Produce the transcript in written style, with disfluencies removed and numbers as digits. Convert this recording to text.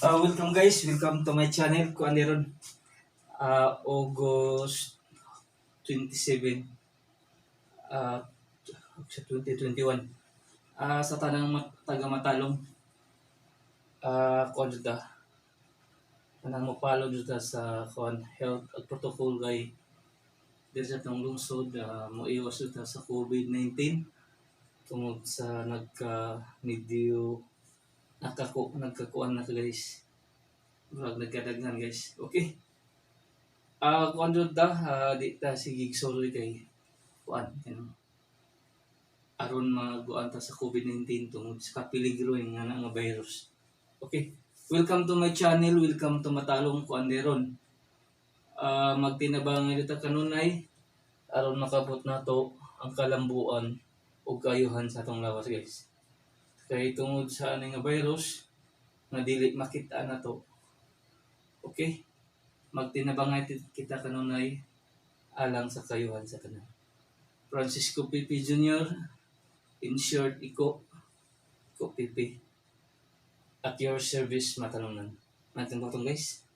Welcome guys, welcome to my channel. Kuan ron August 27 sa 2021. Sa tanang taga Matalong, kuan jud ta. Tanang mapalo jud ta sa kuan health at protocol kay diri sa tong lungsod, moiwas jud ta sa COVID-19 tungod sa medyo nagkakuan na guys. Murag nagkadaghan guys. Okay. Kuan jud ta, di ta sige sorry kay kuan aron maguan ta sa COVID-19 tungod sa kapeligro nga nga virus. Okay. Welcome to my channel, welcome to Matalong kuan deron. Magtinabang ta kanunay aron makabot nato ang kalambuan ug kayuhan sa atong lawas guys. Kay tungod sa ani nga virus nga dili makita nato. Okay? Magtinabangay kita kanunay alang sa kayuhan sa tanan. Francisco Pipi Jr. In short, Iko Pipi. At your service, Matalongnan. Natin po guys.